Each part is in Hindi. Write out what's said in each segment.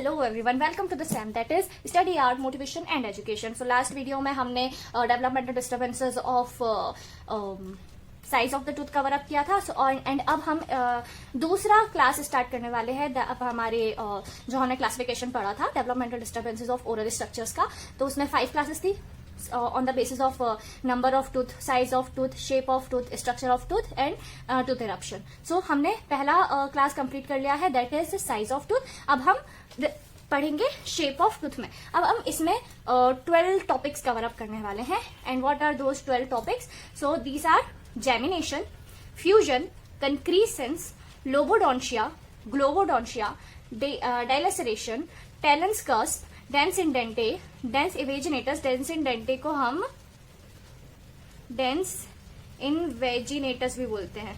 Hello everyone, welcome to the same that is study art motivation and education. So last video में हमने developmental disturbances of size of the tooth cover up किया था। एंड अब हम दूसरा क्लास स्टार्ट करने वाले हैं। अब हमारे जो हमने क्लासिफिकेशन पढ़ा था developmental disturbances of oral structures का, तो उसमें 5 क्लासेस थी on the basis of number of tooth, size of tooth, shape of tooth, structure of tooth and tooth eruption. So हमने पहला क्लास कंप्लीट कर लिया है, that is size of tooth. अब हम पढ़ेंगे शेप ऑफ टूथ में। अब हम इसमें 12 टॉपिक्स कवर अप करने वाले हैं। And what are those 12 topics? So these are gemination, fusion, concrescence, lobodontia, globodontia, dilaceration, talon cusp, dens in dente, dens evaginatus. Dens in dente को हम डेंस इनवेजिनेटस भी बोलते हैं।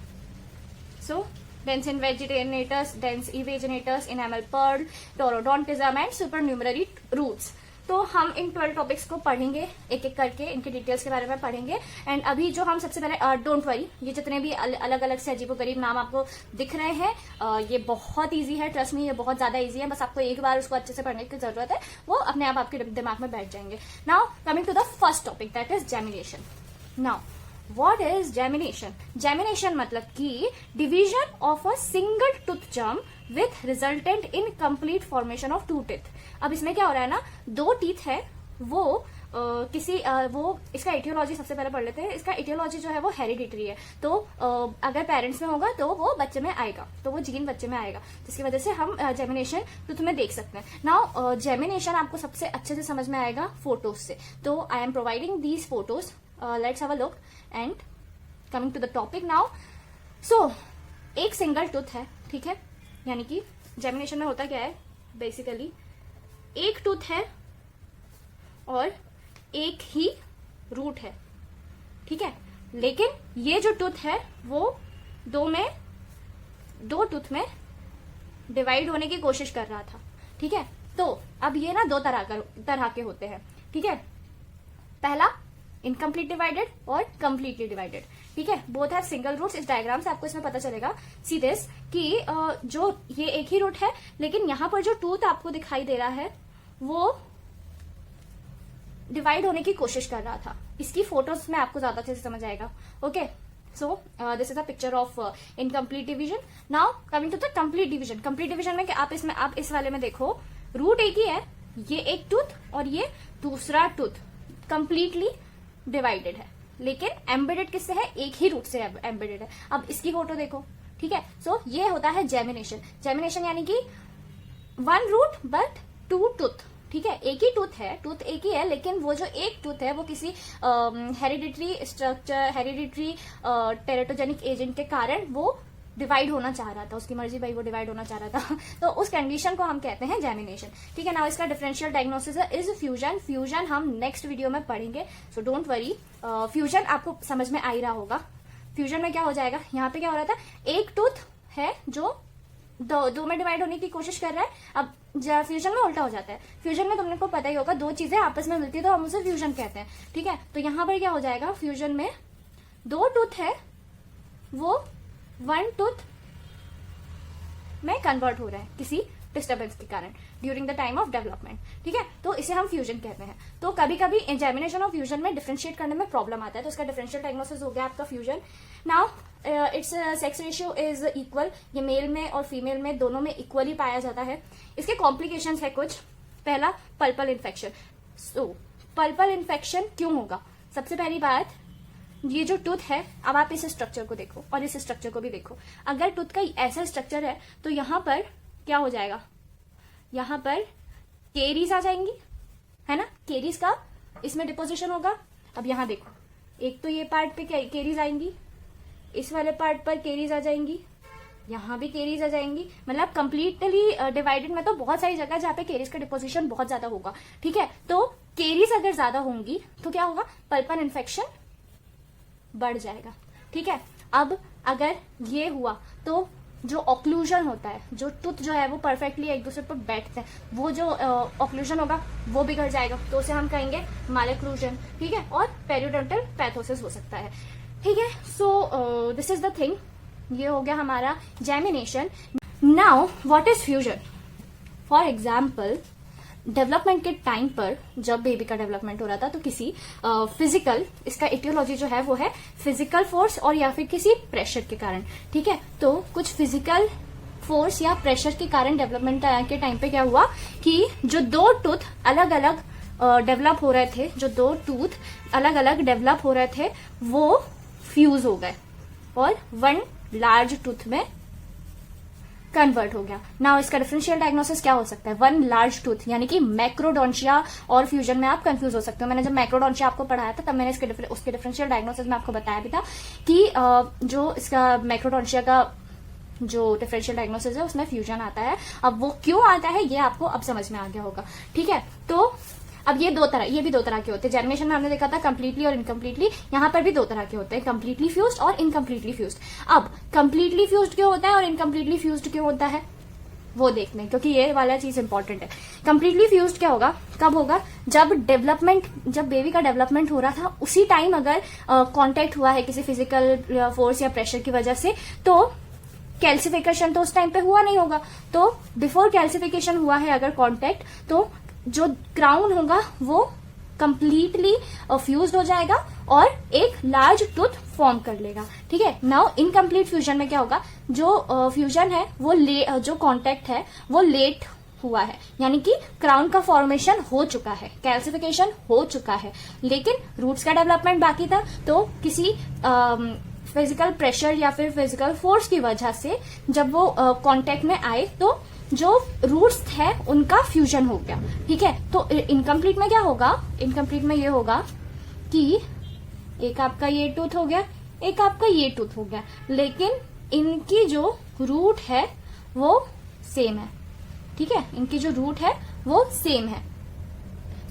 So dens invaginatus, dens evaginatus, enamel pearl, taurodontism and supernumerary roots. तो हम इन 12 टॉपिक्स को पढ़ेंगे एक एक करके, इनके डिटेल्स के बारे में पढ़ेंगे। एंड अभी जो हम सबसे पहले डोंट वरी, ये जितने भी अलग अलग से अजीबोगरीब नाम आपको दिख रहे हैं, ये बहुत इजी है, ट्रस्ट मी, ये बहुत ज्यादा इजी है। बस आपको एक बार उसको अच्छे से पढ़ने की जरूरत है, वो अपने आप आपके दिमाग में बैठ जाएंगे। Now coming to the first topic, that is gemination. Now What is gemination? Gemination मतलब कि division of a single tooth germ with resultant in complete formation of two teeth. अब इसमें क्या हो रहा है ना, 2 टीथ है, वो वो इसका एटियोलॉजी सबसे पहले पढ़ लेते हैं। इसका एटियोलॉजी जो है वो हेरिडिटरी है, तो अगर पेरेंट्स में होगा तो वो बच्चे में आएगा, तो वो जीन बच्चे में आएगा, जिसकी वजह से हम जेमिनेशन टूथ में देख सकते हैं। नाउ जेमिनेशन आपको सबसे अच्छे से समझ में आएगा फोटोज से, तो I am providing these photos. Let's have a look and coming to the topic now. So एक सिंगल टूथ है, ठीक है, यानी कि जेमिनेशन में होता क्या है, बेसिकली एक टूथ है और एक ही रूट है, ठीक है। लेकिन ये जो टूथ है वो दो टूथ में डिवाइड होने की कोशिश कर रहा था, ठीक है। तो अब ये ना 2 तरह के होते हैं, ठीक है। पहला इनकम्प्लीट डिवाइडेड और कंप्लीटली डिवाइडेड, ठीक है। Both have single roots. इस डायग्राम से आपको इसमें पता चलेगा सी दिस कि जो ये एक ही रूट है, लेकिन यहां पर जो टूथ आपको दिखाई दे रहा है वो डिवाइड होने की कोशिश कर रहा था। इसकी फोटोज में आपको ज्यादा अच्छे से समझ आएगा। Okay, so this is a picture of incomplete division. Now coming to the complete division. Complete division में आप इस वाले में देखो, रूट एक ही है, ये एक टूथ और ये दूसरा टूथ कंप्लीटली डिवाइडेड है, लेकिन एम्बेडेड किससे है, एक ही रूट से एम्बेडेड है। अब इसकी फोटो देखो, ठीक है। सो ये होता है जेमिनेशन। जेमिनेशन यानी कि 1 रूट बट 2 टूथ, ठीक है। एक ही टूथ है, टूथ एक ही है, लेकिन वो जो एक टूथ है वो किसी hereditary structure, hereditary teratogenic agent के कारण वो डिवाइड होना चाह रहा था, उसकी मर्जी भाई, वो डिवाइड होना चाह रहा था। तो उस कंडीशन को हम कहते हैं जेमिनेशन, ठीक है। नाउ इसका differential diagnosis is fusion. Fusion हम नेक्स्ट वीडियो में पढ़ेंगे, सो डोंट वरी। फ्यूजन आपको समझ में आ ही रहा होगा। फ्यूजन में क्या हो जाएगा, यहाँ पे क्या हो रहा था, एक टूथ है जो दो में डिवाइड होने की कोशिश कर रहा है। अब फ्यूजन में उल्टा हो जाता है। फ्यूजन में तुमने को पता ही होगा, 2 चीजें आपस में मिलती है तो हम उसे फ्यूजन कहते हैं, ठीक है। तो यहाँ पर क्या हो जाएगा, फ्यूजन में 2 टूथ है, वो 1 टूथ में कन्वर्ट हो रहा है किसी डिस्टर्बेंस के कारण during the time of development, ठीक है। तो इसे हम फ्यूजन कहते हैं। तो कभी कभी जेमिनेशन और फ्यूजन में डिफरेंशिएट करने में प्रॉब्लम आता है, तो इसका डिफरेंशियल डायग्नोसिस हो गया आपका fusion. Now it's sex ratio is equal, ये मेल में और फीमेल में दोनों में इक्वली पाया जाता है। इसके कॉम्प्लिकेशंस है कुछ। पहला, पल्पल इन्फेक्शन। सो पल्पल इन्फेक्शन क्यों होगा? सबसे पहली बात, ये जो टूथ है, अब आप इस स्ट्रक्चर को देखो और इस स्ट्रक्चर को भी देखो। अगर टूथ का ऐसा स्ट्रक्चर है तो यहां पर क्या हो जाएगा, यहां पर केरीज आ जाएंगी, है ना, केरीज का इसमें डिपोजिशन होगा। अब यहां देखो, एक तो ये पार्ट पे केरीज आएंगी, इस वाले पार्ट पर केरीज आ जाएंगी, यहां भी केरीज आ जाएंगी। मतलब कंप्लीटली डिवाइडेड में तो बहुत सारी जगह जहां पे केरीज का डिपोजिशन बहुत ज्यादा होगा, ठीक है। तो केरीज अगर ज्यादा होंगी तो क्या होगा, पल्पल इन्फेक्शन बढ़ जाएगा, ठीक है। अब अगर ये हुआ तो जो ऑक्लूजन होता है, जो टूथ जो है वो परफेक्टली एक दूसरे पर बैठते हैं, वो जो ऑक्लूजन होगा वो बिगड़ जाएगा, तो उसे हम कहेंगे मालक्लूजन, ठीक है। और पेरियोडोंटल पैथोसिस हो सकता है, ठीक है। So this is the thing, ये हो गया हमारा gemination. Now what is fusion? For example development के टाइम पर जब बेबी का डेवलपमेंट हो रहा था तो किसी फिजिकल, इसका एटियोलॉजी जो है वो है फिजिकल फोर्स और या फिर किसी प्रेशर के कारण, ठीक है। तो कुछ फिजिकल फोर्स या प्रेशर के कारण डेवलपमेंट के टाइम पे क्या हुआ कि जो दो टूथ अलग अलग डेवलप हो रहे थे, जो दो टूथ अलग अलग डेवलप हो रहे थे वो फ्यूज हो गए और वन लार्ज टूथ में कन्वर्ट हो गया। नाउ इसका डिफरेंशियल डायग्नोसिस क्या हो सकता है? वन लार्ज टूथ यानी कि मैक्रोडोंशिया और फ्यूजन में आप कंफ्यूज हो सकते हो। मैंने जब मैक्रोडोंशिया आपको पढ़ाया था तब मैंने उसके डिफरेंशियल डायग्नोसिस में आपको बताया भी था कि जो इसका मैक्रोडोंशिया का जो डिफरेंशियल डायग्नोसिस है उसमें फ्यूजन आता है। अब वो क्यों आता है ये आपको अब समझ में आ गया होगा, ठीक है। तो अब ये भी दो तरह के होते हैं। जर्मिनेशन में हमने देखा था कंप्लीटली और इनकम्प्लीटली, यहाँ पर भी दो तरह के होते हैं, कंप्लीटली फ्यूज्ड और इनकम्प्लीटली फ्यूज्ड। अब कंप्लीटली फ्यूज्ड क्यों होता है और इनकम्प्लीटली फ्यूज्ड क्यों होता है वो देखते हैं, क्योंकि ये वाला चीज इंपॉर्टेंट है। कंप्लीटली फ्यूज्ड क्या होगा, कब होगा? जब बेबी का डेवलपमेंट हो रहा था उसी टाइम अगर कॉन्टेक्ट हुआ है किसी फिजिकल फोर्स या प्रेशर की वजह से, तो कैल्सिफिकेशन तो उस टाइम पे हुआ नहीं होगा। तो बिफोर कैल्सिफिकेशन हुआ है अगर कॉन्टेक्ट, तो जो क्राउन होगा वो कंप्लीटली फ्यूज्ड हो जाएगा और एक लार्ज टूथ फॉर्म कर लेगा, ठीक है। नाउ इनकम्प्लीट फ्यूजन में क्या होगा, जो फ्यूजन है वो जो कॉन्टेक्ट है वो लेट हुआ है, यानी कि क्राउन का फॉर्मेशन हो चुका है, कैल्सिफिकेशन हो चुका है, लेकिन रूट्स का डेवलपमेंट बाकी था। तो किसी फिजिकल प्रेशर या फिर फिजिकल फोर्स की वजह से जब वो कांटेक्ट में आए तो जो रूट्स है उनका फ्यूजन हो गया, ठीक है। तो इनकम्प्लीट में क्या होगा, इनकम्प्लीट में ये होगा कि एक आपका ये टूथ हो गया, एक आपका ये टूथ हो गया, लेकिन इनकी जो रूट है वो सेम है, ठीक है। इनकी जो रूट है वो सेम है,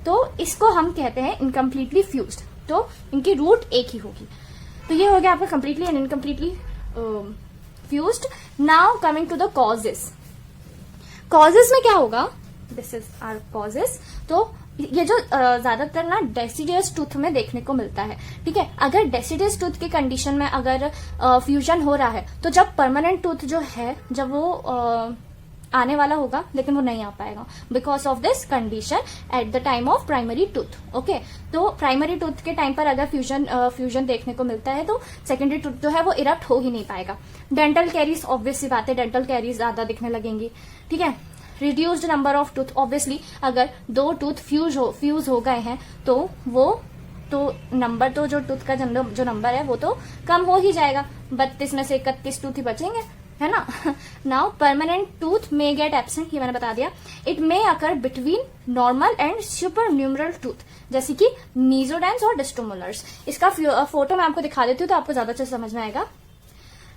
तो इसको हम कहते हैं इनकम्प्लीटली फ्यूज्ड। तो इनकी रूट एक ही होगी। तो ये हो गया आपका completely and incompletely fused. Now coming to the causes. Causes में क्या होगा, दिस इज आवर कॉजेस। तो ये जो ज्यादातर ना डेसिडियस टूथ में देखने को मिलता है, ठीक है। अगर डेसिडियस टूथ की कंडीशन में अगर फ्यूजन हो रहा है तो जब परमानेंट टूथ जो है जब वो आने वाला होगा लेकिन वो नहीं आ पाएगा because of this condition at the time of primary tooth, okay. तो प्राइमरी टूथ के टाइम पर अगर फ्यूजन देखने को मिलता है तो सेकेंडरी टूथ जो है वो इरप्ट हो ही नहीं पाएगा। डेंटल कैरीज ऑब्वियस सी बात है, डेंटल कैरीज ज्यादा दिखने लगेंगी, ठीक है। Reduced number of tooth, obviously अगर दो टूथ फ्यूज हो गए हैं तो वो तो नंबर तो जो टूथ का जो नंबर है वो तो कम हो ही जाएगा, 32 में से 31 टूथ ही बचेंगे, है ना। नाउ परमानेंट टूथ मे गेट एब्सेंट, ये मैंने बता दिया। It may occur between normal and super numeral tooth, जैसे कि नीजोडेंस और डिस्टोमोलर्स। इसका फोटो मैं आपको दिखा देती हूँ तो आपको ज्यादा अच्छे समझ में आएगा।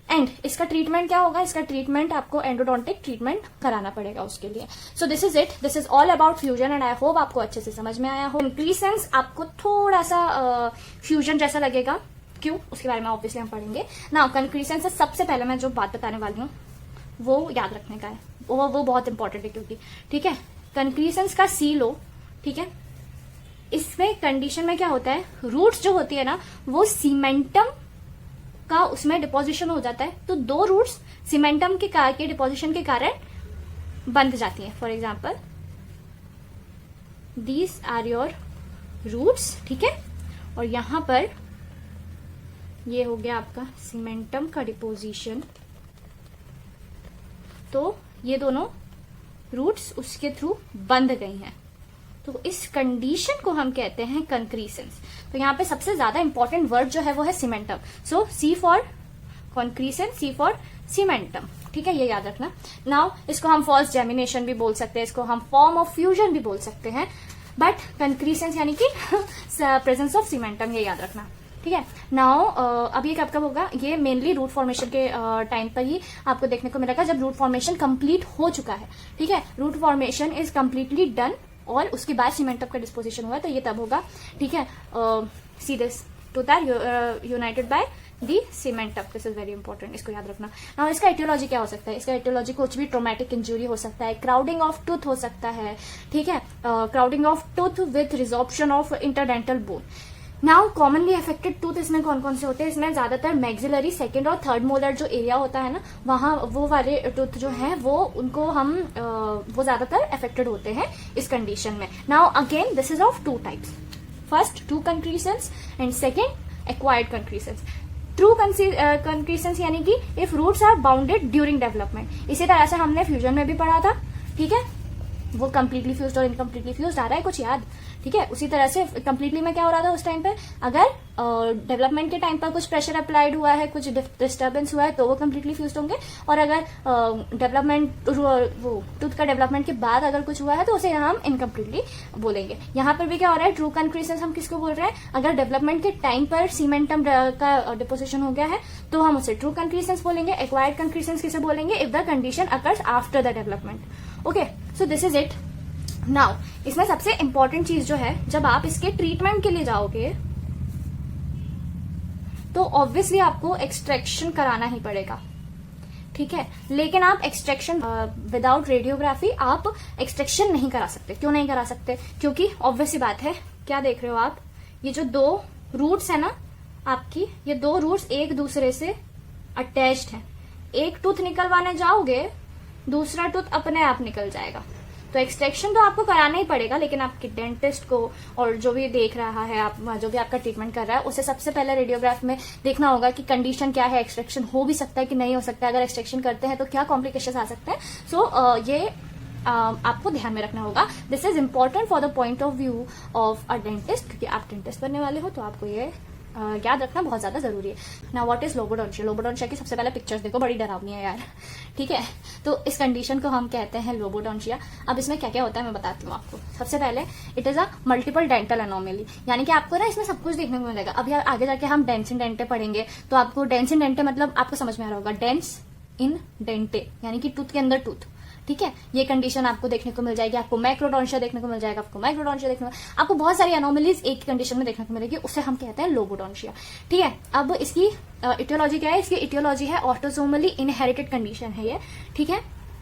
एंड इसका ट्रीटमेंट क्या होगा, इसका ट्रीटमेंट आपको एंडोडोंटिक ट्रीटमेंट कराना पड़ेगा उसके लिए। सो this is it, this is all about fusion and I hope आपको अच्छे से समझ में आया हो। इंक्रीसेंस आपको थोड़ा सा फ्यूजन जैसा लगेगा, क्यों उसके बारे में ऑब्वियसली हम पढ़ेंगे ना। कंक्रीसेंस से सबसे पहले मैं जो बात बताने वाली हूँ वो याद रखने का है, वो बहुत इंपॉर्टेंट है क्योंकि, ठीक है। कंक्रीसेंस का सी लो, ठीक है। इसमें कंडीशन में क्या होता है, रूट्स जो होती है ना वो सीमेंटम का उसमें डिपोजिशन हो जाता है, तो दो रूट्स सीमेंटम के डिपोजिशन के कारण बंध जाती हैं। For example these are your roots, ठीक है। और यहां पर ये हो गया आपका सीमेंटम का डिपोजिशन, तो ये दोनों रूट्स उसके थ्रू बंध गई हैं, तो इस कंडीशन को हम कहते हैं कंक्रीसेंस। तो यहाँ पे सबसे ज्यादा इंपॉर्टेंट वर्ड जो है वो है cementum. So C for concrescence, C for cementum, ठीक है, ये याद रखना। नाउ इसको हम फॉल्स जेमिनेशन भी बोल सकते हैं, इसको हम फॉर्म ऑफ फ्यूजन भी बोल सकते हैं, बट कंक्रीसेंस यानी कि प्रेजेंस ऑफ सीमेंटम, ये याद रखना, ठीक है। नाउ अब ये कब होगा, ये मेनली रूट फॉर्मेशन के टाइम पर ही आपको देखने को मिलेगा, जब रूट फॉर्मेशन कंप्लीट हो चुका है, ठीक है। Root formation is completely done और उसके बाद सीमेंटम का डिस्पोजिशन हुआ, तो ये तब होगा, ठीक है। See this tooth are united by the cementum, this is very important, इसको याद रखना। नाउ इसका एटियोलॉजी क्या हो सकता है, इसका एटियोलॉजी कुछ भी ट्रोमेटिक इंजुरी हो सकता है, क्राउडिंग ऑफ टूथ हो सकता है, ठीक है। Crowding of tooth with resorption of interdental bone. Now commonly affected tooth इसमें कौन कौन से होते हैं? इसमें ज्यादातर मैक्सिलरी, सेकंड और थर्ड मोलर जो एरिया होता है ना, वहां वो वाले टूथ जो है वो उनको हम वो ज्यादातर अफेक्टेड होते हैं इस कंडीशन में. Now again this is of two types. First true concrescence and second acquired concrescence. True concrescence यानी कि if roots are bounded during development. इसी तरह से हमने फ्यूजन में भी पढ़ा था. ठीक है, वो कंप्लीटली फ्यूज्ड और इनकम्प्लीटली फ्यूज्ड आ रहा है कुछ याद? ठीक है, उसी तरह से कंप्लीटली में क्या हो रहा था उस टाइम पे, अगर डेवलपमेंट के टाइम पर कुछ प्रेशर अप्लाइड हुआ है, कुछ डिस्टर्बेंस हुआ है, तो वो कंप्लीटली फ्यूज्ड होंगे. और अगर डेवलपमेंट वो टूथ का डेवलपमेंट के बाद अगर कुछ हुआ है तो उसे हम इनकम्प्लीटली बोलेंगे. यहाँ पर भी क्या हो रहा है, ट्रू कंक्रीसेंस हम किसको बोल रहे हैं? अगर डेवलपमेंट के टाइम पर सीमेंटम का डिपोजिशन हो गया है तो हम उसे ट्रू कंक्रीसेंस बोलेंगे. एक्वायर्ड कंक्रीसेंस किसे बोलेंगे? If the condition occurs after the development. Okay, so this is it. Now इसमें सबसे इंपॉर्टेंट चीज जो है, जब आप इसके ट्रीटमेंट के लिए जाओगे तो ऑब्वियसली आपको एक्सट्रैक्शन कराना ही पड़ेगा. ठीक है, लेकिन आप एक्सट्रैक्शन विदाउट रेडियोग्राफी आप एक्सट्रैक्शन नहीं करा सकते. क्यों नहीं करा सकते? क्योंकि ऑब्वियसली बात है, क्या देख रहे हो आप, ये जो दो रूट्स है ना आपकी, ये दो रूट्स एक दूसरे से अटैच्ड है. एक टूथ निकलवाने जाओगे, दूसरा टूथ अपने आप निकल जाएगा. तो एक्सट्रैक्शन तो आपको कराना ही पड़ेगा, लेकिन आपके डेंटिस्ट को और जो भी देख रहा है, आप जो भी आपका ट्रीटमेंट कर रहा है, उसे सबसे पहले रेडियोग्राफ में देखना होगा कि कंडीशन क्या है, एक्सट्रैक्शन हो भी सकता है कि नहीं हो सकता है, अगर एक्सट्रैक्शन करते हैं तो क्या कॉम्प्लिकेशन आ सकते हैं. सो ये आपको ध्यान में रखना होगा. This is important for the point of view of a dentist, क्योंकि आप डेंटिस्ट बनने वाले हो तो आपको ये याद रखना बहुत ज्यादा जरूरी है. Now what is lobodontia? Lobodontia की सबसे पहले पिक्चर्स देखो, बड़ी डरावनी है यार. ठीक है, तो इस कंडीशन को हम कहते हैं लोबोडोंशिया. अब इसमें क्या क्या होता है मैं बताती हूँ आपको. सबसे पहले it is a multiple dental anomaly, यानी कि आपको ना इसमें सब कुछ देखने को मिलेगा. अभी आगे जाके हम डेंस इन डेंटे पढ़ेंगे तो आपको डेंस इन डेंटे मतलब आपको समझ में आ रहा होगा. डेंस इन डेंटे यानी कि टूथ के अंदर टूथ. ठीक है, ये कंडीशन आपको देखने को मिल जाएगी. आपको मैक्रोडोंशिया देखने को मिल जाएगा, आपको माइक्रोडोंशिया देखने को, आपको बहुत सारी एनोमलीज एक कंडीशन में देखने को मिलेगी. उसे हम कहते हैं लोबोडोंशिया. ठीक है, अब इसकी इटियोलॉजी क्या है? इसकी इटियोलॉजी है ऑटोसोमली इनहेरिटेड कंडीशन है ये. ठीक है,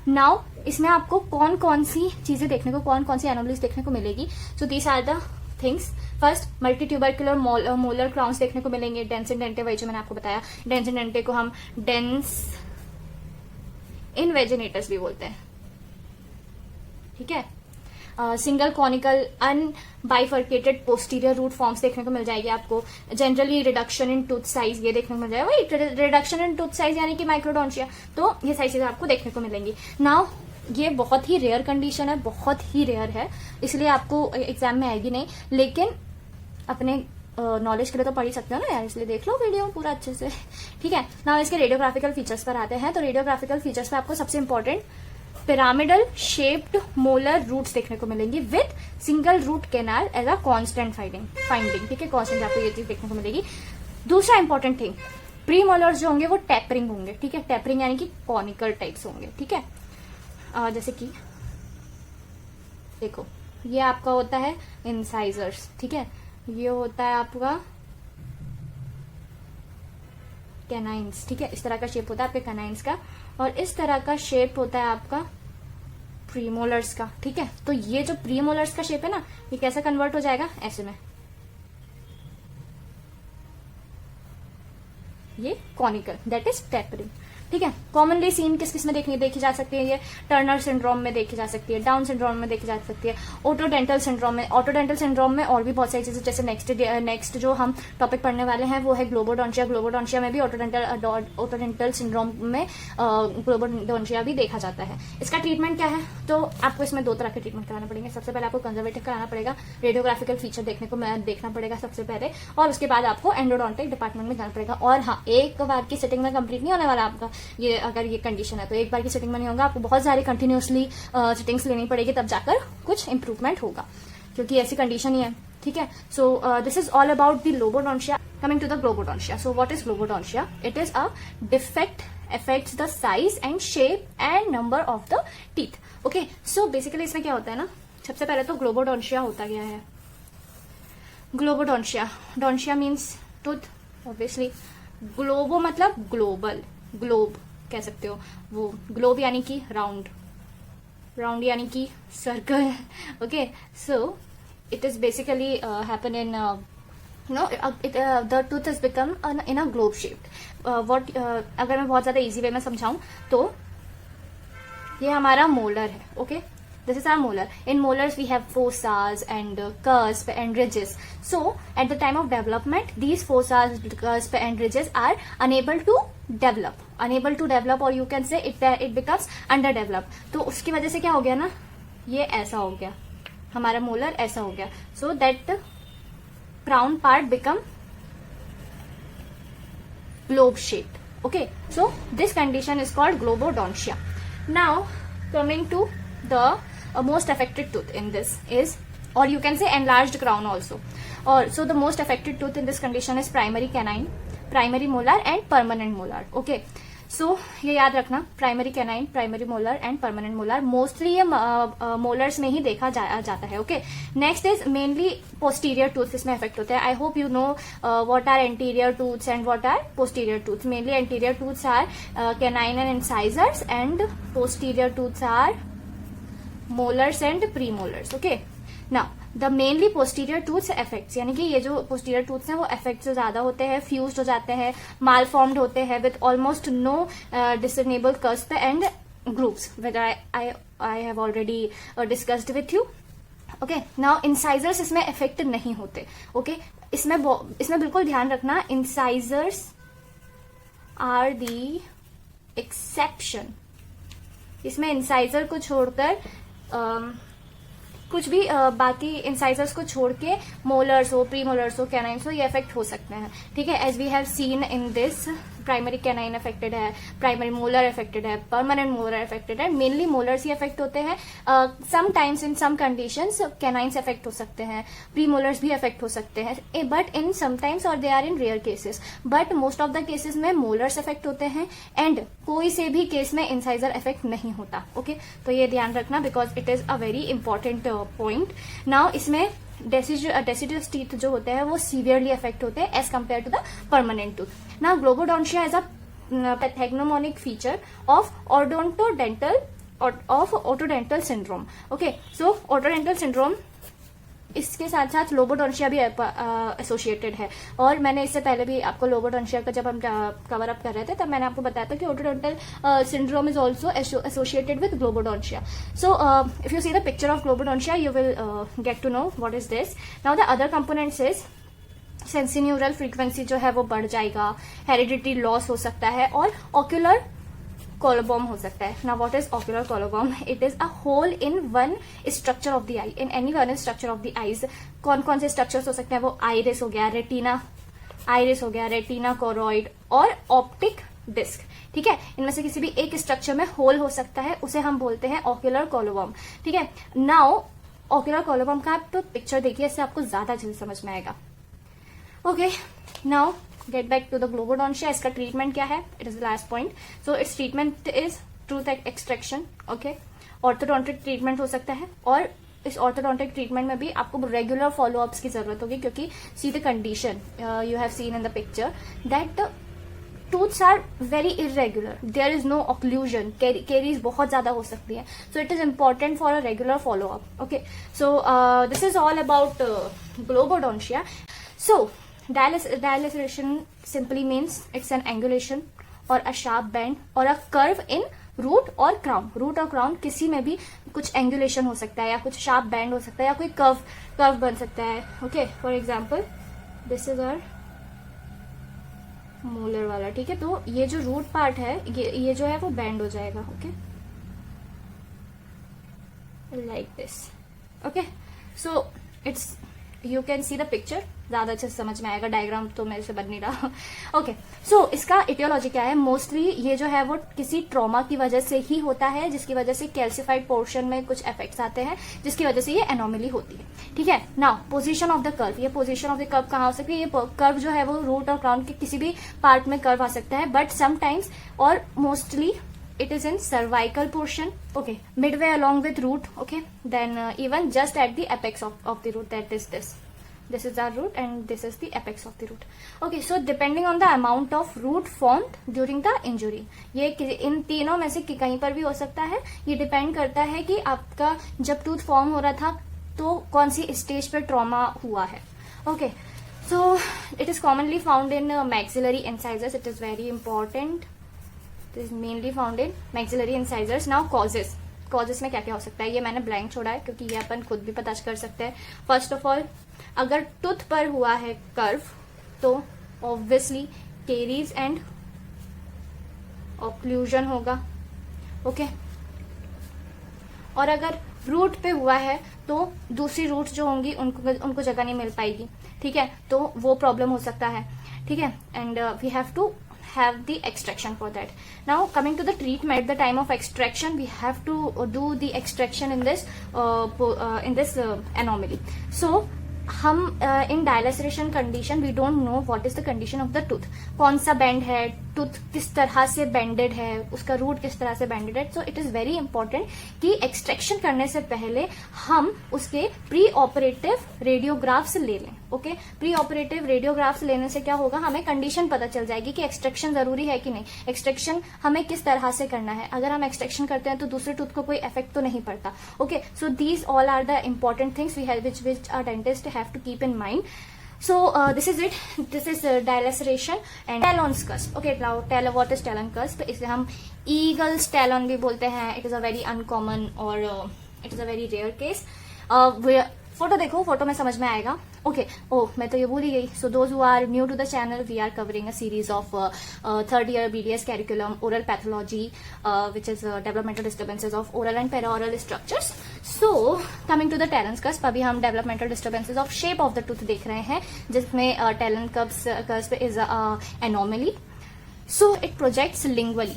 नाउ इसमें आपको कौन कौन सी चीजें देखने को, कौन कौन सी एनोमलीज देखने को मिलेगी? So these are the things. First multi tubercular molar crowns देखने को मिलेंगे. डेंस इन डेंटे, वही जो मैंने आपको बताया. डेंस इन डेंटे को हम डेंस इनवेजिनेटस भी बोलते हैं. ठीक है, single conical unbifurcated posterior root forms देखने को मिल जाएगी आपको. Generally reduction in tooth size ये देखने को मिल जाएगा. वही रिडक्शन इन टूथ साइज यानी कि माइक्रोडोंशिया. तो ये सारी चीजें आपको देखने को मिलेंगी. नाउ ये बहुत ही रेयर कंडीशन है, बहुत ही रेयर है, इसलिए आपको एग्जाम में आएगी नहीं, लेकिन अपने नॉलेज के लिए तो पढ़ ही सकते हो ना यार, इसलिए देख लो वीडियो पूरा अच्छे से. ठीक है, नाउ इसके रेडियोग्राफिकल फीचर्स पर आते हैं. तो रेडियोग्राफिकल फीचर्स पर आपको सबसे important pyramidal shaped molar roots देखने को मिलेंगी with single root canal as a constant finding. ठीक है, कांस्टेंट आपको ये चीज देखने को मिलेगी. दूसरा इंपॉर्टेंट थिंग, प्री मोलर्स जो होंगे वो टैपरिंग होंगे. ठीक है, टैपरिंग यानी कि कॉनिकल टाइप्स होंगे. ठीक है, जैसे कि देखो ये आपका होता है इंसाइजर्स. ठीक है, ये होता है आपका कैनाइन्स. ठीक है, इस तरह का शेप होता है आपके कैनाइन्स का, और इस तरह का शेप होता है आपका प्रीमोलर्स का. ठीक है, तो ये जो प्रीमोलर्स का शेप है ना, ये कैसे कन्वर्ट हो जाएगा? ऐसे में, ये कॉनिकल, दैट इज टैपरिंग. ठीक है, कॉमनली सीन किस किस में देखी जा सकती है? ये टर्नर सिंड्रोम में देखी जा सकती है, डाउन सिंड्रोम में देखी जा सकती है, ऑटोडेंटल सिंड्रोम में. ऑटोडेंटल सिंड्रोम में और भी बहुत सारी चीजें, जैसे नेक्स्ट जो हम टॉपिक पढ़ने वाले हैं वो है ग्लोबोडोंशिया. ग्लोबोडोंशिया में भी ऑटोडेंटल सिंड्रोम में ग्लोबोडोंशिया भी देखा जाता है. इसका ट्रीटमेंट क्या है? तो आपको इसमें दो तरह के ट्रीटमेंट कराना पड़ेंगे. सबसे पहले आपको कंजर्वेटिव कराना पड़ेगा, रेडियोग्राफिकल फीचर देखना पड़ेगा सबसे पहले, और उसके बाद आपको एंडोडोंटिक डिपार्टमेंट में जाना पड़ेगा. और हाँ, एक बार की सेटिंग में कंप्लीट नहीं होने वाला आपका ये, अगर ये कंडीशन है तो एक बार की सेटिंग में नहीं होगा, आपको बहुत सारी कंटिन्यूसली सेटिंग्स लेनी पड़ेगी, तब जाकर कुछ इंप्रूवमेंट होगा, क्योंकि ऐसी कंडीशन ही है. ठीक है, so this is all about the lobodontia. Coming to the globodontia. So what is globodontia? It is a defect affects the size and shape and number of the teeth. Okay, so basically इसमें क्या होता है ना, सबसे पहले तो ग्लोबोडोंशिया होता क्या है? ग्लोबोडोंशिया, डोंशिया मीन्स टूथ ऑब्वियसली, ग्लोबो मतलब ग्लोबल, ग्लोब कह सकते हो. वो ग्लोब यानी कि राउंड, राउंड यानी कि circle. Okay, so it is basically happen in the tooth has become in a globe shaped. अगर मैं बहुत ज्यादा इजी वे में समझाऊं तो ये हमारा मोलर है. Okay, this is our molar. In molars we have fossas and cusp and ridges. So at the time of development these fossas, cusp and ridges are unable to develop or you can say it becomes underdeveloped. तो उसकी वजह से क्या हो गया ना, ये ऐसा हो गया, हमारा मोलर ऐसा हो गया. So that crown part become globe shaped. Okay, so this condition is called globodontia. Now coming to the most affected tooth in this is, or you can say enlarged crown also. Or so the most affected tooth in this condition is primary canine, primary molar and permanent molar. Okay, so ये याद रखना, primary canine, primary molar and permanent molar. Mostly ये मोलर्स में ही देखा जाता है. Okay, next is mainly posterior tooth इसमें इफेक्ट होता है. I hope you know what are anterior tooths and what are posterior tooths. Mainly anterior tooths are canine and incisors and posterior tooths are molars and premolars. Okay, now the mainly posterior tooth affects, यानी कि ये जो posterior tooth हैं वो affect जो ज्यादा होते हैं, fused हो जाते हैं, malformed होते हैं with almost no discernible cusp and grooves, which I have already discussed with you. Okay, now incisors इसमें affect नहीं होते. Okay, इसमें बिल्कुल ध्यान रखना, incisors are the exception. इसमें इंसाइजर को छोड़कर कुछ भी बाकी इंसाइजर्स को छोड़ के मोलर्स हो, प्री मोलर्स हो, कैनाइन्स हो, ये इफेक्ट हो सकते हैं. ठीक है, as we have seen in this, primary canine affected है, प्राइमरी मोलर अफेक्टेड है, परमानेंट मोलर अफेक्टेड है. मेनली मोलर्स ही अफेक्ट होते हैं. Sometimes in some conditions canines affect हो सकते हैं, प्री मोलर्स भी अफेक्ट हो सकते हैं, बट इन समटाइम्स और they are in rare cases. But most of the cases में मोलर्स अफेक्ट होते हैं एंड कोई से भी केस में इंसाइजर अफेक्ट नहीं होता. ओके, तो ये ध्यान रखना because it is a very important point. Now इसमें डेसिडुअस टीथ जो होते हैं वो सीवियरली अफेक्ट होते हैं as compare to the permanent tooth. Now globodontia is a pathognomonic feature of otodental syndrome. Okay, so otodental syndrome इसके साथ साथ लोबोडोंशिया भी एसोसिएटेड है. और मैंने इससे पहले भी आपको लोबोडोंशिया का जब हम कवर अप कर रहे थे तब मैंने आपको बताया था कि otodental syndrome is also associated with globodontia. So if you see the picture of globodontia you will get to know what is this. Now the other components is sensorineural frequency जो है वो बढ़ जाएगा, हेरिडिटी लॉस हो सकता है और ऑक्यूलर कोलोबॉम हो सकता है. Now what is ocular coloboma? It is a hole in one structure of the eye, in any one structure of the eyes. कौन कौन से स्ट्रक्चर्स हो सकते हैं? वो आइरिस हो गया, रेटिना कोरॉइड और ऑप्टिक डिस्क. ठीक है, इनमें से किसी भी एक स्ट्रक्चर में होल हो सकता है, उसे हम बोलते हैं ऑक्यूलर कोलोबॉम. ठीक है, नाउ ऑक्यूलर कोलोबॉम का आप तो पिक्चर देखिए, इससे आपको ज्यादा जल्दी समझ में आएगा. Okay, now get back to the globodontia. इसका ट्रीटमेंट क्या है? It is the last point. So its treatment is tooth extraction. Okay, orthodontic treatment हो सकता है और इस ऑर्थोडोंटिक ट्रीटमेंट में भी आपको रेगुलर फॉलोअप्स की जरूरत होगी क्योंकि see the condition you have seen in the picture that the tooths are very irregular, there is no occlusion, caries बहुत ज्यादा हो सकती है. So it is important for a regular followup. Okay, so this is all about globodontia. So dilaceration simply means it's an angulation or a sharp bend or a curve in root or crown. Root और crown किसी में भी कुछ angulation हो सकता है या कुछ sharp bend हो सकता है या कोई curve बन सकता है. Okay, for example, this is our molar वाला. ठीक है, तो ये जो root part है ये जो है वो bend हो जाएगा. Okay, like this. Okay, so it's you can see the picture, ज्यादा अच्छे से समझ में आएगा. डायग्राम तो मेरे से बन नहीं रहा. ओके, सो इसका इटियोलॉजी क्या है? मोस्टली ये जो है वो किसी ट्रॉमा की वजह से ही होता है, जिसकी वजह से कैल्सिफाइड पोर्शन में कुछ इफेक्ट्स आते हैं, जिसकी वजह से ये एनोमली होती है. ठीक है, now position of the curve. ये पोजीशन ऑफ द कर्व कहाँ हो सकती है? ये कर्व जो है वो रूट और क्राउन के किसी भी पार्ट में कर्व आ सकता है, बट समटाइम्स और mostly it is in cervical portion. Okay, midway along with root. Okay, then even just at the apex of the root, that is this is our root and this is the apex of the root. Okay, so depending on the amount of root formed during the injury, ये इन तीनों में से कहीं पर भी हो सकता है. ये डिपेंड करता है कि आपका जब टूथ फॉर्म हो रहा था तो कौन सी स्टेज पर ट्रॉमा हुआ है. Okay, So it is commonly found in maxillary incisors. It is very important. It is mainly found in maxillary incisors. Now causes. Causes में क्या क्या हो सकता है, ये मैंने ब्लैंक छोड़ा है क्योंकि ये अपन खुद भी पता कर सकते हैं. फर्स्ट ऑफ ऑल, अगर टूथ पर हुआ है कर्व तो ऑब्वियसली केरीज एंड ऑक्लूजन होगा. ओके. और अगर रूट पे हुआ है तो दूसरी रूट जो होंगी उनको जगह नहीं मिल पाएगी. ठीक है, तो वो प्रॉब्लम हो सकता है. ठीक है, and we have to have the extraction for that. Now coming to the treatment, at the time of extraction we have to do the extraction in this anomaly. So हम in dilaceration condition we don't know what is the condition of the tooth. कौन सा बेंड है, टूथ किस तरह से बेंडेड है, उसका रूट किस तरह से बेंडेड है. So it is very important कि एक्सट्रैक्शन करने से पहले हम उसके प्री ऑपरेटिव रेडियोग्राफ्स ले लें. ओके, प्री ऑपरेटिव रेडियोग्राफ्स लेने से क्या होगा, हमें कंडीशन पता चल जाएगी कि एक्सट्रैक्शन जरूरी है कि नहीं, एक्सट्रैक्शन हमें किस तरह से करना है. अगर हम एक्सट्रैक्शन करते हैं तो दूसरे टूथ को कोई इफेक्ट तो नहीं पड़ता. Okay, so these all are the important things we have which our dentist have to keep in mind. So this is it. This is dilaceration and talon's cusp. Okay, now what is talon cusp? इसे हम eagle's talon भी बोलते हैं. It is a very uncommon or it is a very rare case. Photo देखो, फोटो में समझ में आएगा. ओके, मैं तो ये भूल ही गई. So those who are new to the channel, we are covering a series of third year BDS curriculum oral pathology which is developmental disturbances of oral and paraoral structures. So coming to the talon cusp, अभी हम developmental disturbances of shape of the tooth देख रहे हैं जिसमें talon cusp is anomaly. So it projects lingually.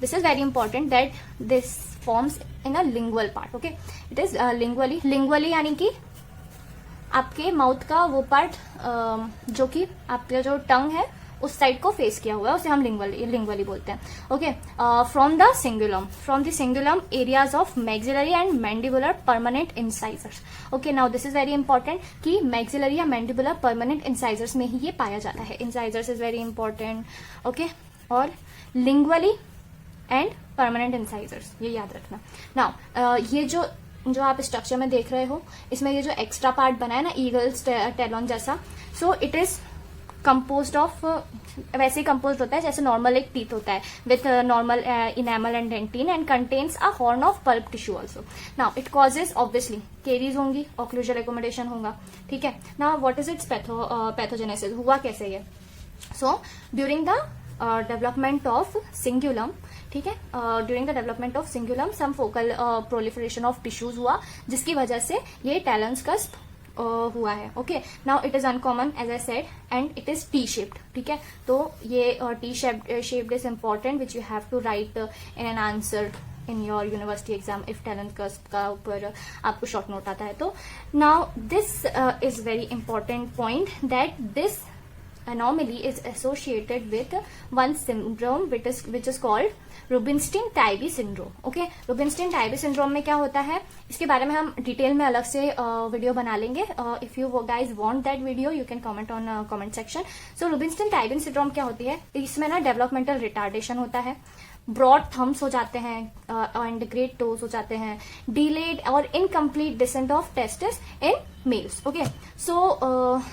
This is very important that this forms in a lingual part. Okay, it is lingually यानी कि आपके माउथ का वो पार्ट जो कि आपका जो टंग है उस साइड को फेस किया हुआ है, उसे हम लिंगुअली बोलते हैं. Okay, from the cingulum areas of maxillary and mandibular permanent incisors. Okay, now this is very important कि मैक्सिलरी या मैंडिबुलर परमानेंट इंसाइजर्स में ही ये पाया जाता है. Incisors is very important. Okay, और लिंगुअली एंड परमानेंट इंसाइजर्स, ये याद रखना. नाउ ये जो आप स्ट्रक्चर में देख रहे हो, इसमें ये जो एक्स्ट्रा पार्ट बना है ना ईगल्स टेलॉन जैसा, सो इट इज कंपोज्ड ऑफ, वैसे ही कंपोज्ड होता है जैसे नॉर्मल एक टीथ होता है with normal enamel and dentin and contains a horn of pulp tissue also. Now it causes obviously caries होंगी, ऑक्लूजल एकोमोडेशन होगा. ठीक है, now what is its pathogenesis, हुआ कैसे ये. So during the development of cingulum, ठीक है, during the development of cingulum some focal proliferation of tissues हुआ जिसकी वजह से ये टैलेंस कस्प हुआ है. Okay, now it is uncommon as I said and it is T shaped. ठीक है, तो ये T shaped is important which you have to write in an answer in your university exam if talent cusp का ऊपर आपको short note आता है तो. Now this is very important point that this anomaly is associated with one syndrome which is called Rubinstein-Tybee syndrome. Okay, Rubinstein-Tybee syndrome में क्या होता है, इसके बारे में हम डिटेल में अलग से वीडियो बना लेंगे. If you guys want that video you can comment on comment section. So Rubinstein-Tybee syndrome क्या होती है, इसमें ना डेवलपमेंटल रिटार्डेशन होता है, ब्रॉड थम्स हो जाते हैं एंड ग्रेट टोज हो जाते हैं, डिलेड और incomplete descent of testis in males. Okay, so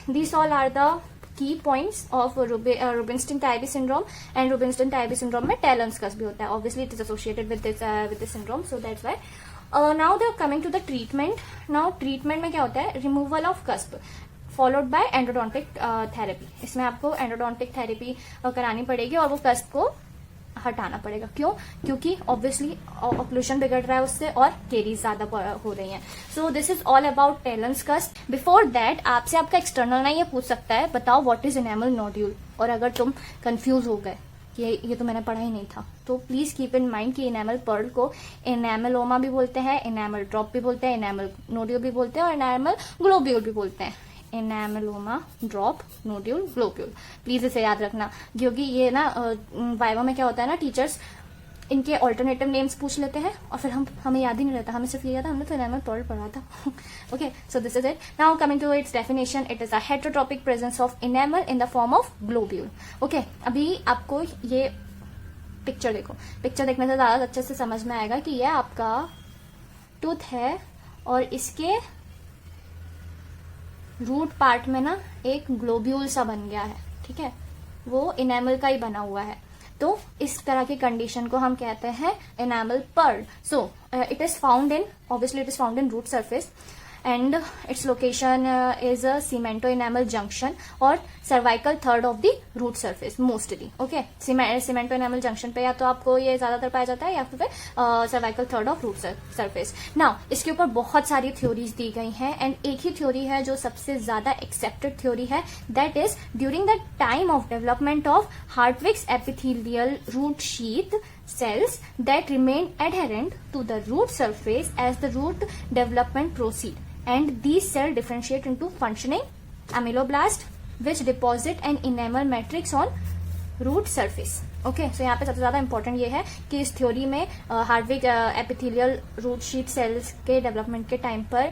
these all are the key points of Rubinstein-Tybee syndrome. and Rubinstein-Tybee syndrome में talons cusp भी होता है. Obviously it is associated with this syndrome, so that's why. Now the coming to the treatment. Now treatment में क्या होता है, removal of cusp followed by endodontic therapy. इसमें आपको endodontic therapy करानी पड़ेगी और वो cusp को हटाना पड़ेगा. क्यों, क्योंकि ऑब्वियसली ऑक्लूजन बिगड़ रहा है उससे और केरीज ज्यादा हो रही हैं. सो this is all about talons cusp. Before that आपसे आपका एक्सटर्नल ना ये पूछ सकता है, बताओ व्हाट इज इनेमल नोड्यूल. और अगर तुम कंफ्यूज हो गए कि ये तो मैंने पढ़ा ही नहीं था, तो प्लीज कीप इन माइंड कि इनेमल पर्ल को इनेमलोमा भी बोलते हैं, इनेमल ड्रॉप भी बोलते हैं, इनेमल नोड्यूल भी बोलते हैं और इनेमल ग्लोब्यूल भी बोलते हैं. इनेमलोमा, ड्रॉप, नोड्यूल, ग्लोब्यूल. प्लीज इसे याद रखना क्योंकि ये ना वाइवा में क्या होता है ना, टीचर्स इनके ऑल्टरनेटिव नेम्स पूछ लेते हैं और फिर हमें याद ही नहीं रहता. हमें सिर्फ ये याद है हमने तो इनेमल पर्ल पढ़ा था. Okay, so this is it. Now coming to its definition, it is a heterotopic presence of enamel in the form of globule. Okay, अभी आपको ये पिक्चर देखो, पिक्चर देखने से ज्यादा अच्छे से समझ में आएगा कि यह आपका टूथ है और इसके रूट पार्ट में ना एक ग्लोब्यूल सा बन गया है, ठीक है, वो इनेमल का ही बना हुआ है। तो इस तरह की कंडीशन को हम कहते हैं enamel pearl. So it is found in, obviously it is found in root surface and its location is a cemento enamel junction or cervical third of the root surface mostly. Okay, cemento enamel junction पे या तो आपको ये ज्यादातर पाया जाता है या फिर cervical third of root surface. Now इसके ऊपर बहुत सारी थ्योरीज दी गई हैं एंड एक ही थ्योरी है जो सबसे ज्यादा एक्सेप्टेड थ्योरी है, that is during the time of development of Hartwig's epithelial root sheath cells that remain adherent to the root surface as the root development proceed. And these cells differentiate into functioning ameloblast which deposit an enamel matrix on root surface. Okay, so यहाँ पे सबसे ज्यादा इंपॉर्टेंट ये है कि इस थ्योरी में Hertwig epithelial root sheath cells के डेवलपमेंट के टाइम पर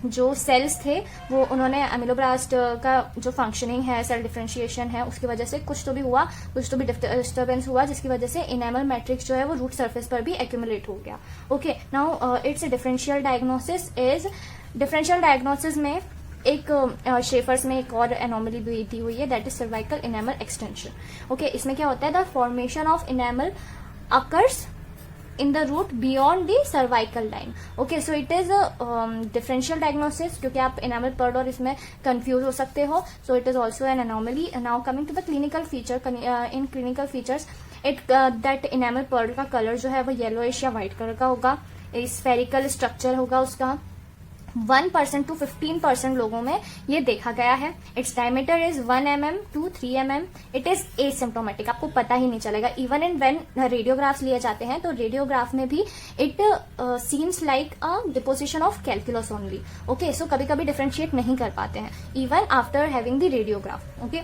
जो सेल्स थे वो उन्होंने अमीलोब्लास्ट का जो फंक्शनिंग है, सेल डिफरेंशिएशन है, उसकी वजह से कुछ तो भी हुआ, कुछ तो भी डिस्टर्बेंस हुआ जिसकी वजह से इनेमल मैट्रिक्स जो है वो रूट सरफेस पर भी एक्यूमुलेट हो गया। Okay, now it's differential diagnosis is, differential diagnosis में एक शेफर्स में एक और एनोमली भी दी हुई है, that is cervical enamel extension. Okay, इसमें क्या होता है, the formation of enamel occurs in the root beyond the cervical line. Okay, so it is differential diagnosis, क्योंकि आप इनेमल पर्ल और इसमें कंफ्यूज हो सकते हो, so it is also an anomaly. Now coming to the clinical feature, in clinical features it that enamel pearl का कलर जो है वो येलोइश या व्हाइट कलर का होगा, स्फेरिकल स्ट्रक्चर होगा उसका, 1% to 15% लोगों में ये देखा गया है। Its diameter is 1 mm to 3 mm. It is asymptomatic, आपको पता ही नहीं चलेगा। इवन इन व्हेन रेडियोग्राफ्स लिए जाते हैं तो रेडियोग्राफ में भी it seems like a deposition of calculus only. Okay, so कभी कभी डिफरेंशिएट नहीं कर पाते हैं even after having the radiograph. Okay,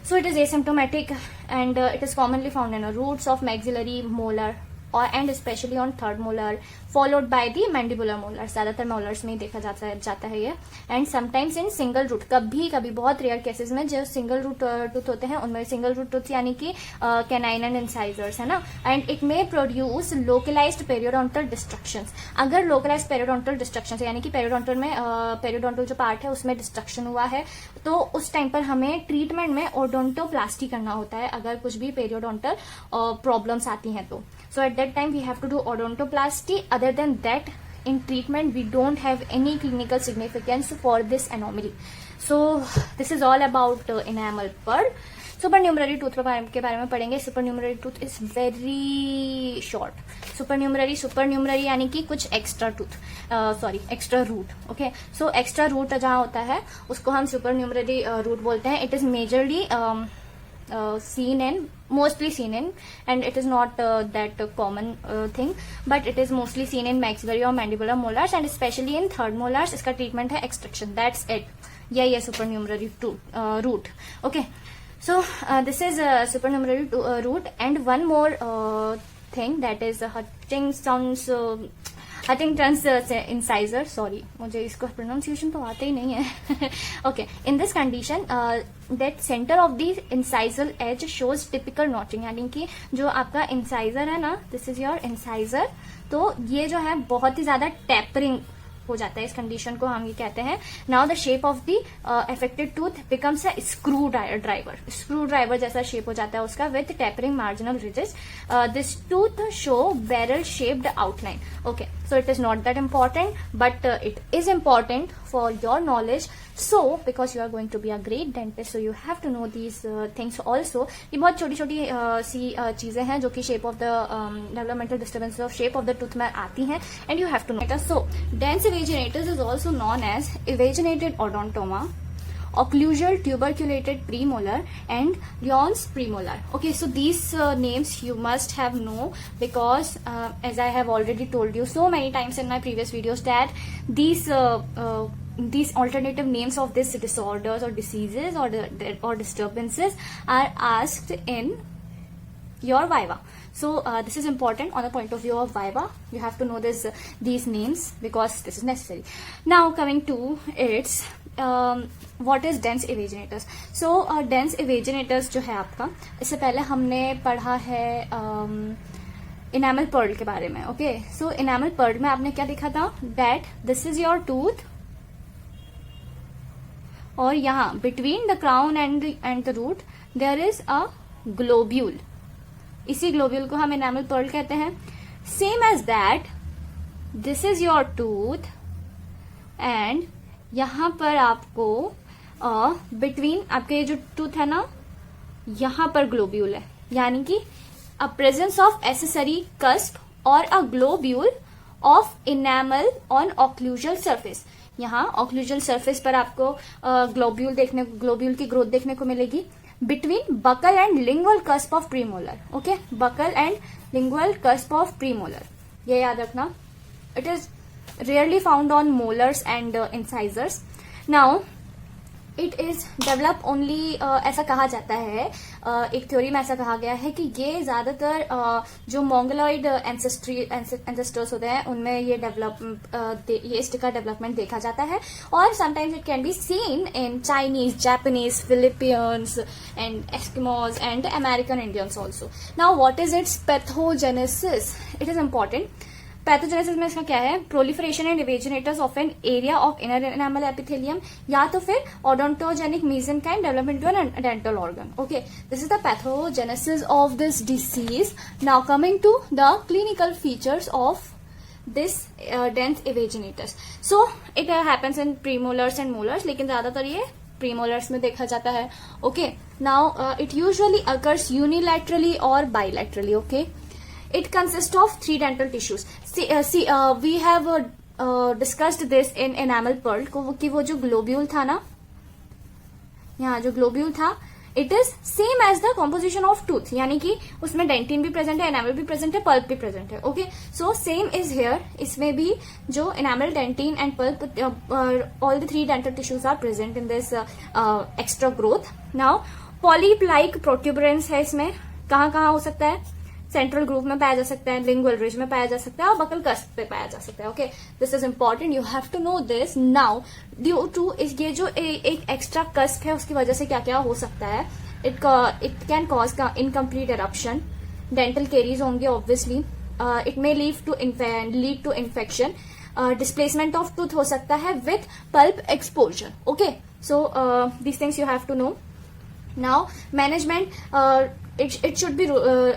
so it is asymptomatic and it is commonly found in the roots of maxillary molar or and especially on third molar followed by the mandibular molars. ज्यादातर molars में ही देखा जाता है ये, and sometimes in single root, कभी बहुत रेयर केसेस में जो सिंगल रूट टूथ होते हैं उनमें सिंगल रूट टूथ यानी कि कैनाइन एंड इंसाइजर्स है ना, and it may produce localised periodontal destructions. अगर लोकलाइज्ड पेरियोडोंटल डिस्ट्रक्शंस यानी कि पेरियोडोंटल में पेरियोडोंटल जो पार्ट है उसमें डिस्ट्रक्शन हुआ है तो उस टाइम पर हमें ट्रीटमेंट में ओडोंटोप्लास्टी करना होता है अगर कुछ भी पेरियोडोंटल प्रॉब्लम्स आती हैं तो। So at that time we have to do odontoplasty. Other than that, in treatment we don't have any clinical significance for this anomaly. So this is all about enamel pearl. Supernumerary tooth के बारे में पढ़ेंगे। Supernumerary tooth is very short. Supernumerary यानी कि कुछ extra tooth, sorry extra root. Okay, so extra root जहाँ होता है उसको हम सुपरन्यूमररी रूट बोलते हैं। It is majorly seen in, mostly seen in, and it is not that common thing, but it is mostly seen in maxillary or mandibular molars and especially in third molars. इसका treatment है extraction, that's it. यही है supernumerary root. Okay, so this is supernumerary root, and one more thing, that is Huntington's incisor. Sorry, मुझे इसका pronunciation तो आता ही नहीं है. Okay, in this condition, that center of the incisal edge shows typical notching, यानी कि जो आपका incisor है ना, this is your incisor, तो ये जो है बहुत ही ज्यादा tapering हो जाता है। इस कंडीशन को हम ये कहते हैं। Now the shape of the affected tooth becomes a screwdriver जैसा शेप हो जाता है उसका, with tapering marginal ridges. This tooth show barrel shaped outline. Okay, so it is not that important, but it is important for your knowledge. So because you are going to be a great dentist, so you have to know these things also. ये बहुत छोटी छोटी सी चीजें हैं जो कि shape of the developmental disturbance of shape of the tooth में आती हैं, and you have to know. So dens evaginators is also known as evaginated odontoma, occlusal tuberculated premolar, and Lyon's premolar. Okay, so these names you must have know, because as I have already told you so many times in my previous videos that these alternative names of these disorders or diseases or disturbances are asked in your viva. So this is important on the point of view of viva. You have to know these names because this is necessary. Now coming to its what is dense evaginators. So dense evaginators जो है आपका, इससे पहले हमने पढ़ा है enamel pearl के बारे में. ओके, so enamel pearl में आपने क्या देखा था, that this is your tooth और यहाँ between the crown and the root there is a globule. इसी ग्लोब्यूल को हम एनामल पर्ल कहते हैं. Same as that this is your tooth and यहाँ पर आपको बिटवीन आपके ये जो टूथ है ना, यहाँ पर ग्लोब्यूल है, यानी कि a presence of accessory cusp और a globule of enamel on occlusal surface. यहाँ ऑक्लूजल सरफेस पर आपको ग्लोब्यूल की ग्रोथ देखने को मिलेगी between buccal and lingual cusp of premolar. Okay, buccal and lingual cusp of premolar, ये याद रखना. It is rarely found on molars and incisors. Now it is develop only, ऐसा कहा जाता है, एक थ्योरी में ऐसा कहा गया है कि ये ज्यादातर जो मोंगोलॉइड एंसेस्टर्स होते हैं उनमें ये ये स्टिक का डेवलपमेंट देखा जाता है. और sometimes it can be seen in Chinese, Japanese, Filipinos and Eskimos and American Indians also. Now what is its pathogenesis? It is important. Pathogenesis में इसका क्या है? Proliferation and evaginators of an area of inner enamel epithelium, या तो फिर odontogenic mesenchyme development to an dental organ. Okay, this is the pathogenesis of this disease. Now coming to the clinical features of this dens इवेजिनेटर्स. So it happens in premolars and molars, लेकिन ज्यादातर ये प्रीमोलर्स में देखा जाता है. Okay, now it usually occurs unilaterally और bilaterally. Okay, it consists of 3 dental tissues. We have discussed this in enamel pearl कि वो जो globule था ना, यहाँ जो globule था, it is same as the composition of tooth, यानी कि उसमें डेंटिन भी प्रेजेंट है, एनामल भी प्रेजेंट है, पल्प भी प्रेजेंट है. Okay, so same is here. इसमें भी जो enamel, dentin and pulp, all the 3 dental tissues are present in this extra growth. Now polyp like protuberance है इसमें. कहाँ हो सकता है? सेंट्रल ग्रूव में पाया जा सकता है, लिंगुअल रिज में पाया जा सकता है और बकल कस्प पे पाया जा सकता है. Okay, this is important, you have to know this. Now due to ये जो एक एक्स्ट्रा कस्प है उसकी वजह से क्या क्या हो सकता है? It can cause incomplete eruption, dental caries होंगे obviously, it may lead to infection, displacement of tooth हो सकता है with pulp exposure. Okay, so these things you have to know. Now management, it should be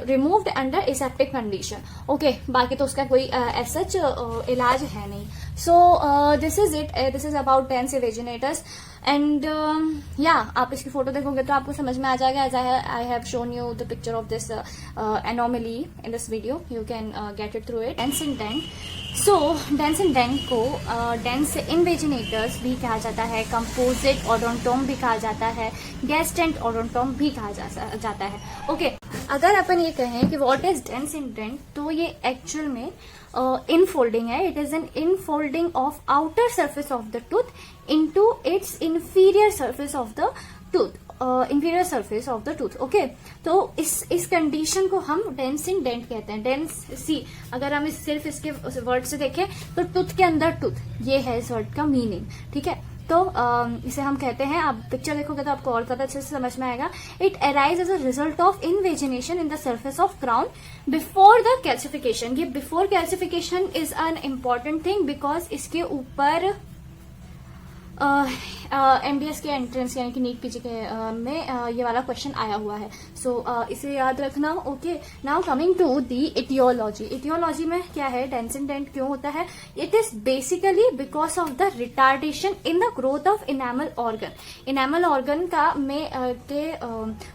removed under aseptic condition. Okay, बाकी तो उसका कोई as such इलाज है नहीं. So this is it. This is about dense imaginators. And आप इसकी फोटो देखोगे तो आपको समझ में आ जाएगा. As I have shown you the picture of this anomaly in this video, you can get it through it. Dense and dent. So dense and dent को dense invaginators भी कहा जाता है, composite odontome भी कहा जाता है, gastent odontome भी कहा जाता है. ओके, अगर अपन ये कहें कि what is dens in dent, तो ये एक्चुअल में इनफोल्डिंग है. It is an infolding of outer surface of the tooth into its inferior surface of the tooth. Inferior surface of the tooth. Okay, तो इस कंडीशन को हम डेंस इन डेंट कहते हैं. डेंस, सी अगर हम सिर्फ इसके वर्ड से देखें तो टूथ के अंदर टूथ, ये है इस वर्ड का मीनिंग. ठीक है, तो इसे हम कहते हैं, आप पिक्चर देखोगे तो आपको और ज्यादा अच्छे से समझ में आएगा. It arise as a result of invagination in the surface of crown before the calcification. ये before calcification is an important thing because इसके ऊपर एमडीएस के एंट्रेंस यानी कि नीट पीजी के में ये वाला क्वेश्चन आया हुआ है. सो इसे याद रखना. Okay, now coming to the etiology. Etiology में क्या है, डेंस इन डेंट क्यों होता है? It is basically because of the retardation in the growth of enamel organ. Enamel organ का के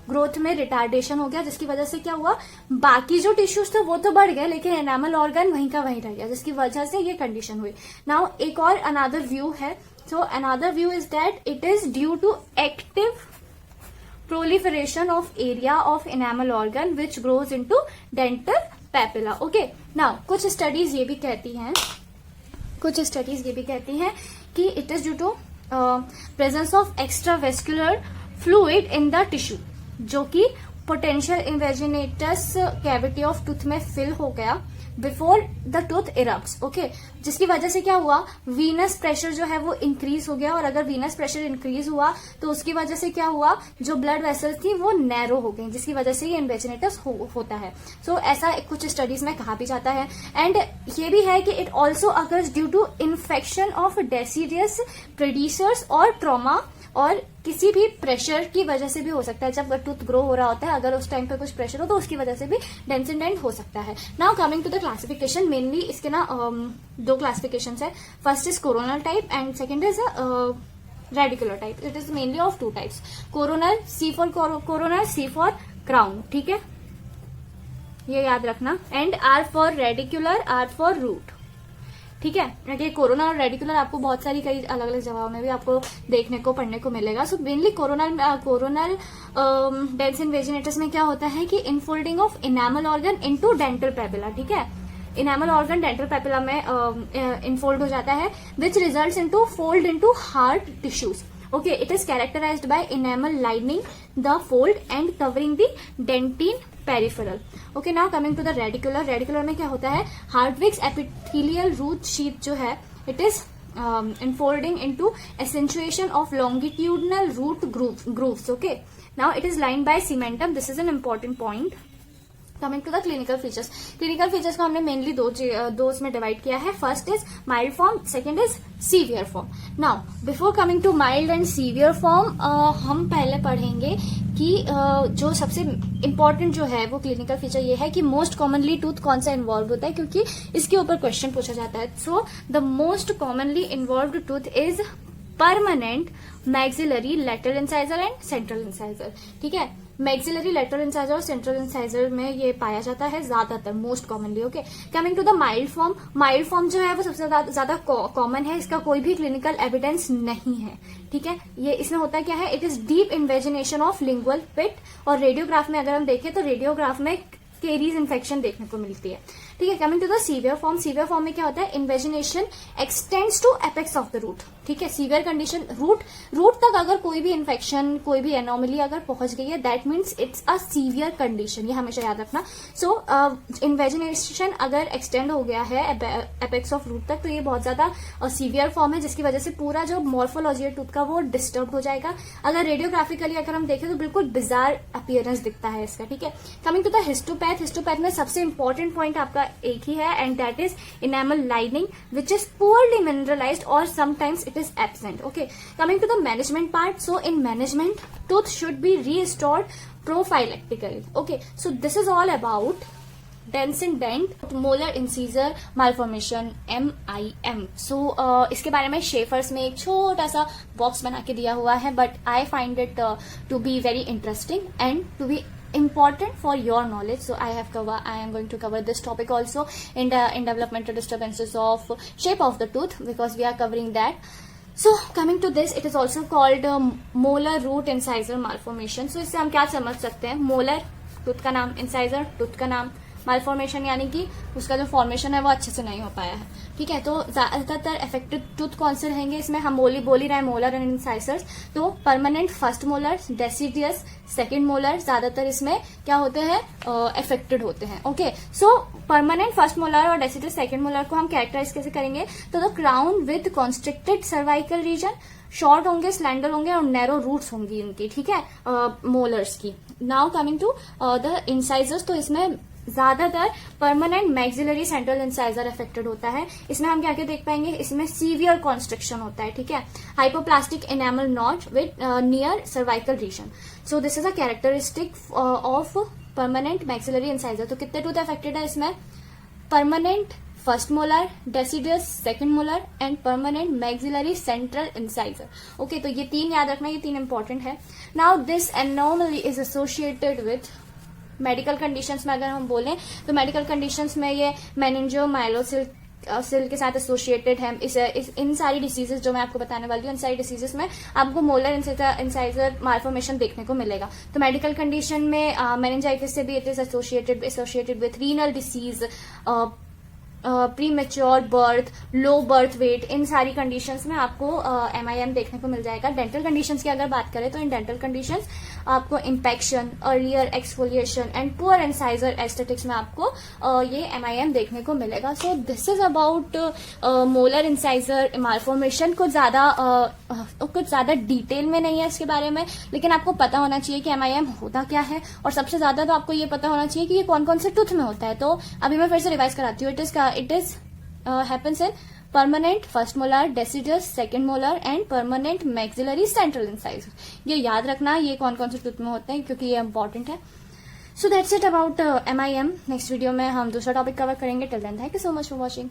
ग्रोथ में रिटार्डेशन हो गया, जिसकी वजह से क्या हुआ, बाकी जो टिश्यूज थे वो तो बढ़ गए लेकिन इनेमल ऑर्गन वहीं का वहीं रह गया, जिसकी वजह से ये कंडीशन हुई. नाउ एक और अनदर व्यू है. So another view is that it is due to active proliferation of area of enamel organ which grows into dental papilla. Okay, now कुछ स्टडीज ये भी कहती हैं कि it is due to presence of extravascular fluid in the tissue, जो कि पोटेंशियल इन्वेजिनेटस कैविटी ऑफ टूथ में फिल हो गया बिफोर द टूथ इरप्ट्स. ओके, जिसकी वजह से क्या हुआ, वीनस प्रेशर जो है वो इंक्रीज हो गया, और अगर वीनस प्रेशर इंक्रीज हुआ तो उसकी वजह से क्या हुआ, जो ब्लड वेसल्स थी वो नैरो हो गई, जिसकी वजह से ये इन्वेजिनेटस होता है. सो ऐसा कुछ स्टडीज में कहा भी जाता है. एंड ये भी है कि it also occurs due to infection of deciduous predecessors और ट्रॉमा और किसी भी प्रेशर की वजह से भी हो सकता है। जब टूथ ग्रो हो रहा होता है, अगर उस टाइम पे कुछ प्रेशर हो तो उसकी वजह से भी डेंस इन डेंट हो सकता है। Now coming to the classification, mainly इसके ना 2 क्लासिफिकेशन है। First is coronal type and second is radicular type. It is mainly of 2 types, coronal, C for coronal, C for crown, ठीक है, ये याद रखना, एंड R for radicular, R for root, ठीक है। ये कोरोनल और रेडिकुलर आपको बहुत सारी कई अलग अलग जगहों में भी आपको देखने को पढ़ने को मिलेगा। सो मेनली कोरोनल डेंस इन्वेजिनेटस में क्या होता है कि infolding of enamel organ into dental papilla, ठीक है, इनेमल ऑर्गन डेंटल पेपिला में इनफोल्ड हो जाता है, which results into fold into hard tissues. Okay, it is characterized by enamel lining the fold and covering the dentine peripheral. Okay, now coming to the radicular. Radicular में क्या होता है, Hardwick's epithelial root sheath जो है, it is enfolding into accentuation of longitudinal root grooves. Okay, now it is lined by cementum. This is an important point. Coming to the clinical features, clinical features को हमने मेनली दो इसमें डिवाइड किया है। First is mild form, second is severe form. Now before coming to mild and severe form, हम पहले पढ़ेंगे कि जो सबसे इंपॉर्टेंट जो है वो क्लिनिकल फीचर ये है कि मोस्ट कॉमनली टूथ कौन सा इन्वॉल्व होता है, क्योंकि इसके ऊपर क्वेश्चन पूछा जाता है। So the most commonly involve tooth is permanent maxillary lateral incisor and central incisor, ठीक है। मैक्सिलरी लेटरल इंसाइजर और सेंट्रल इंसाइजर में ये पाया जाता है ज्यादातर, most commonly. Okay, coming to the mild form, mild form जो है वो सबसे ज्यादा कॉमन है, इसका कोई भी क्लिनिकल एविडेंस नहीं है, ठीक है। ये इसमें होता क्या है, it is deep invagination of lingual pit, और रेडियोग्राफ में अगर हम देखें तो रेडियोग्राफ में केरीज इन्फेक्शन देखने को मिलती है, ठीक है। Coming to the severe form, severe form में क्या होता है, invagination extends to apex of the root, ठीक है। सीवियर कंडीशन, रूट तक अगर कोई भी इन्फेक्शन, कोई भी एनोमली अगर पहुंच गई है, that means it's a severe condition, ये हमेशा याद रखना। सो इन्वेजिनेशन अगर एक्सटेंड हो गया है एपेक्स ऑफ रूट तक, तो ये बहुत ज्यादा सीवियर फॉर्म है, जिसकी वजह से पूरा जो मॉर्फोलॉजी है टूथ का वो डिस्टर्ब हो जाएगा। अगर रेडियोग्राफिकली अगर हम देखें तो बिल्कुल बिजार अपीयरेंस दिखता है इसका, ठीक है। Coming to the histopath, histopath में सबसे इंपॉर्टेंट पॉइंट आपका एक ही है, and that is enamel lining which is poorly mineralised और sometimes it is absent. Okay, coming to the management part, so in management tooth should be restored prophylactically. Okay, so this is all about dents in dent, molar incisor malformation, MIM. So इसके बारे में शेफर्स में एक छोटा सा बॉक्स बना के दिया हुआ है, but I find it to be very interesting and to be important for your knowledge. So I am going to cover this topic also in developmental disturbances of shape of the tooth, because we are covering that. So coming to this, it is also called molar root incisor malformation. So इससे हम क्या समझ सकते हैं, मोलर टूथ का नाम, इंसाइजर टूथ का नाम, मालफॉर्मेशन यानी कि उसका जो फॉर्मेशन है वो अच्छे से नहीं हो पाया है, ठीक है। तो ज्यादातर इफेक्टेड टूथ कौन से रहेंगे इसमें, हम बोल ही रहे हैं मोलर एंड इंसाइजर्स। तो permanent first molar, deciduous second molar ज्यादातर इसमें क्या होते हैं, इफेक्टेड होते हैं। ओके, सो परमानेंट फर्स्ट मोलर और डेसिडियस सेकंड मोलर को हम कैरेक्टराइज कैसे करेंगे, तो the crown with constricted cervical region, short होंगे, स्लेंडर होंगे और नैरो रूट्स होंगी इनकी, ठीक है, मोलर्स की। Now coming to the incisors, तो इसमें ज्यादातर permanent maxillary central incisor affected होता है। इसमें हम क्या क्या देख पाएंगे, इसमें सीवियर कॉन्स्ट्रिक्शन होता है, ठीक है, hypoplastic enamel not with near cervical region. So this is a characteristic of permanent maxillary incisor. तो कितने टूथ अफेक्टेड है इसमें, permanent first molar, deciduous second molar and permanent maxillary central incisor. Okay, तो ये 3 याद रखना, ये 3 इंपॉर्टेंट है। Now this anomaly is associated with medical conditions में अगर हम बोलें तो मेडिकल कंडीशंस में ये मेनिंजियोमाइलोसिल के साथ एसोसिएटेड है। इन सारी डिसीजेस जो मैं आपको बताने वाली हूँ, इन सारी डिसीजेस में आपको मोलर इंसाइजर मालफॉर्मेशन देखने को मिलेगा। तो मेडिकल कंडीशन में मेनिंजाइटिस से भी it is associated with renal disease, premature birth, low birth weight, इन सारी कंडीशंस में आपको MIM देखने को मिल जाएगा। डेंटल कंडीशंस की अगर बात करें तो इन डेंटल कंडीशंस आपको infection, earlier exfoliation and poor incisor aesthetics में आपको ये MIM देखने को मिलेगा। सो this is about molar incisor malformation. कुछ ज्यादा डिटेल में नहीं है इसके बारे में, लेकिन आपको पता होना चाहिए कि MIM होता क्या है, और सबसे ज्यादा तो आपको ये पता होना चाहिए कि ये कौन कौन से टूथ में होता है। तो अभी मैं फिर से रिवाइज कराती हूँ। It is happens in permanent first molar, deciduous second molar and permanent maxillary central incisor. ये याद रखना ये कौन कौन से टूथ में होते हैं, क्योंकि ये इंपॉर्टेंट है। So that's it about MIM। Next video में हम दूसरा टॉपिक कवर करेंगे। Till then thank you so much for watching.